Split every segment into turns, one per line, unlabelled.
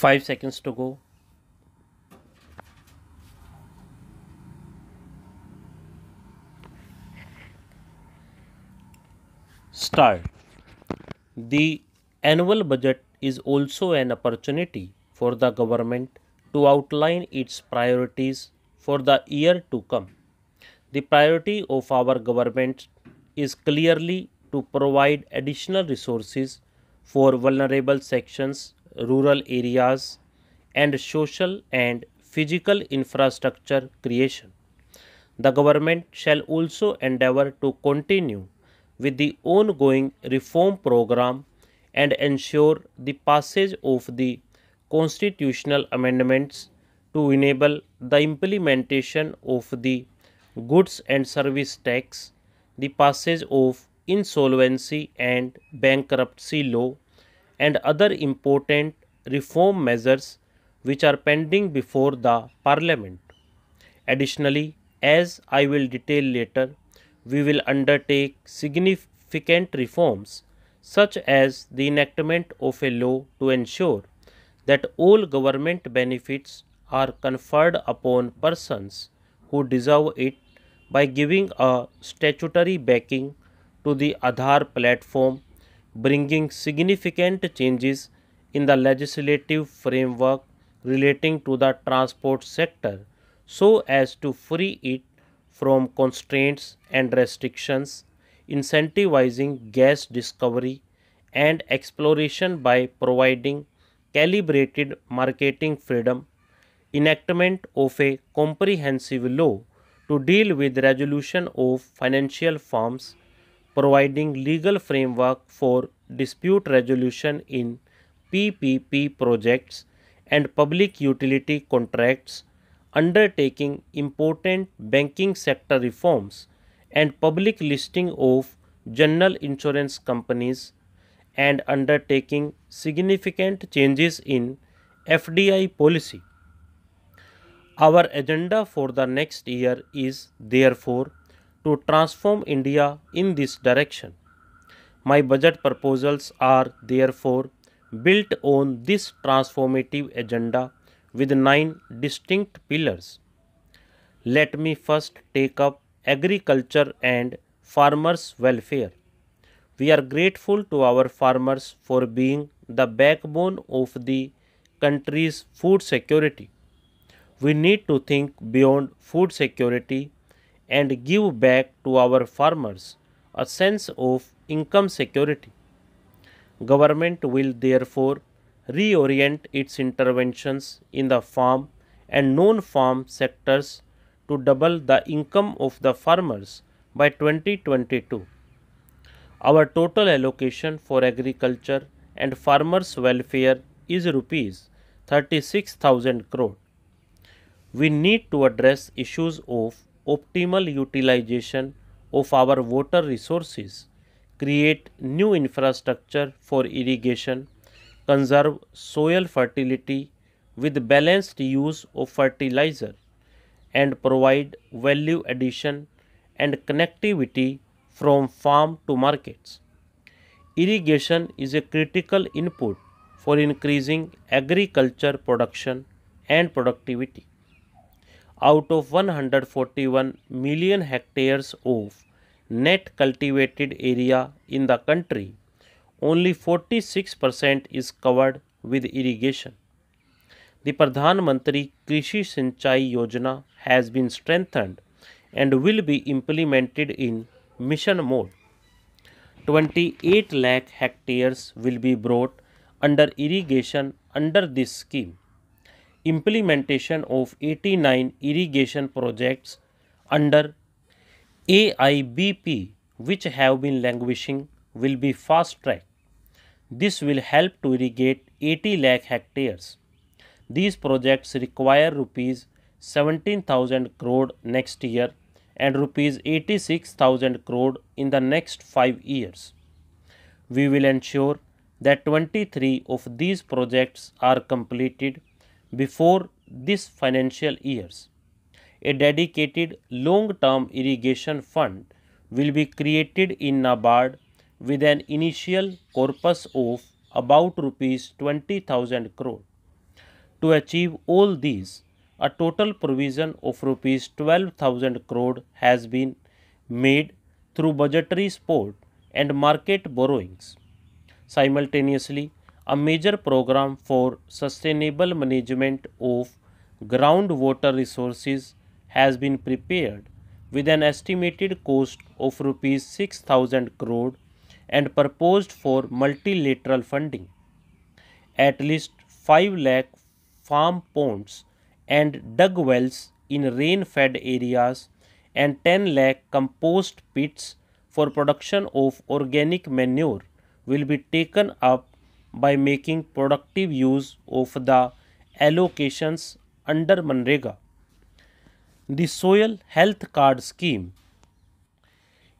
5 seconds to go. Start. The annual budget is also an opportunity for the government to outline its priorities for the year to come. The priority of our government is clearly to provide additional resources for vulnerable sections, rural areas, and social and physical infrastructure creation. The government shall also endeavour to continue with the ongoing reform program and ensure the passage of the constitutional amendments to enable the implementation of the goods and service tax, the passage of insolvency and bankruptcy law, and other important reform measures which are pending before the Parliament. Additionally, as I will detail later, we will undertake significant reforms such as the enactment of a law to ensure that all government benefits are conferred upon persons who deserve it by giving a statutory backing to the Aadhaar platform, bringing significant changes in the legislative framework relating to the transport sector so as to free it from constraints and restrictions, incentivizing gas discovery and exploration by providing calibrated marketing freedom, enactment of a comprehensive law to deal with resolution of financial firms, providing legal framework for dispute resolution in PPP projects and public utility contracts, undertaking important banking sector reforms and public listing of general insurance companies, and undertaking significant changes in FDI policy. Our agenda for the next year is therefore to transform India in this direction. My budget proposals are therefore built on this transformative agenda with 9 distinct pillars. Let me first take up agriculture and farmers' welfare. We are grateful to our farmers for being the backbone of the country's food security. We need to think beyond food security and give back to our farmers a sense of income security. Government will therefore reorient its interventions in the farm and non-farm sectors to double the income of the farmers by 2022. Our total allocation for agriculture and farmers' welfare is rupees 36,000 crore. We need to address issues of optimal utilization of our water resources, create new infrastructure for irrigation, conserve soil fertility with balanced use of fertilizer, and provide value addition and connectivity from farm to markets. Irrigation is a critical input for increasing agriculture production and productivity. Out of 141 million hectares of net cultivated area in the country, only 46% is covered with irrigation. The Pradhan Mantri Krishi Sinchai Yojana has been strengthened and will be implemented in mission mode. 28 lakh hectares will be brought under irrigation under this scheme. Implementation of 89 irrigation projects under AIBP which have been languishing will be fast tracked. This will help to irrigate 80 lakh hectares. These projects require rupees 17,000 crore next year and rupees 86,000 crore in the next 5 years. We will ensure that 23 of these projects are completed before this financial years. A dedicated long-term irrigation fund will be created in NABARD with an initial corpus of about rupees 20,000 crore. To achieve all these, a total provision of rupees 12,000 crore has been made through budgetary support and market borrowings. Simultaneously, a major program for sustainable management of groundwater resources has been prepared with an estimated cost of rupees 6,000 crore and proposed for multilateral funding. At least 5 lakh farm ponds and dug wells in rain fed areas and 10 lakh compost pits for production of organic manure will be taken up by making productive use of the allocations under Manrega. The Soil Health Card scheme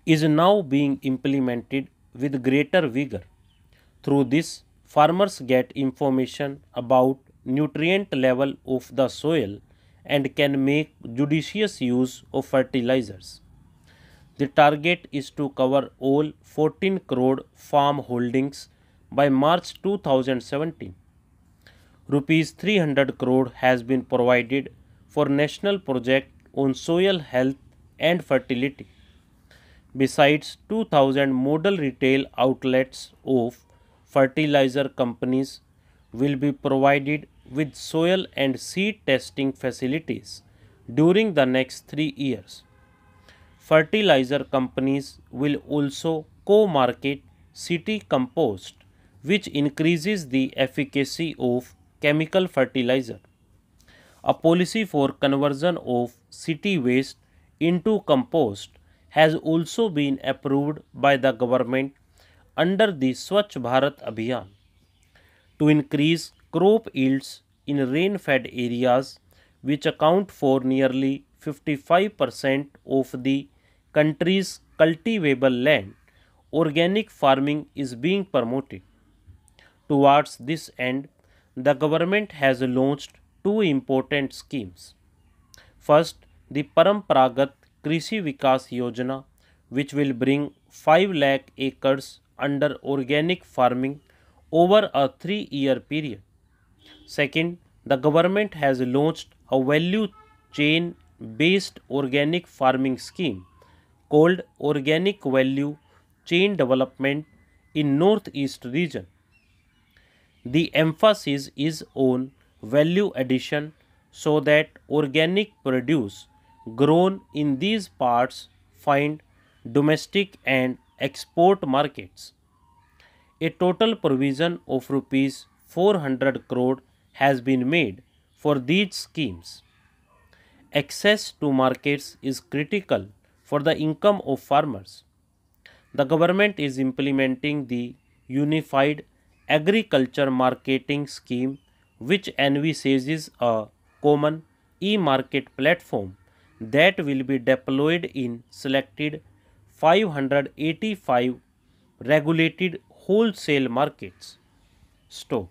is now being implemented with greater vigor. Through this, farmers get information about nutrient level of the soil and can make judicious use of fertilizers. The target is to cover all 14 crore farm holdings by March 2017. Rupees 300 crore has been provided for national project on soil health and fertility. Besides, 2,000 model retail outlets of fertilizer companies will be provided with soil and seed testing facilities during the next 3 years. Fertilizer companies will also co-market city compost, which increases the efficacy of chemical fertilizer. A policy for conversion of city waste into compost has also been approved by the government under the Swachh Bharat Abhiyan. To increase crop yields in rain fed areas, which account for nearly 55% of the country's cultivable land, organic farming is being promoted. Towards this end, the government has launched two important schemes. First, the Paramparagat Krishi Vikas Yojana, which will bring 5 lakh acres under organic farming over a 3-year period. Second, the government has launched a value chain based organic farming scheme called Organic Value Chain Development in Northeast region. The emphasis is on value addition so that organic produce grown in these parts find domestic and export markets. A total provision of rupees 400 crore has been made for these schemes. Access to markets is critical for the income of farmers. The government is implementing the Unified Agriculture Marketing Scheme, which envisages a common e-market platform that will be deployed in selected 585 regulated wholesale markets. Stop.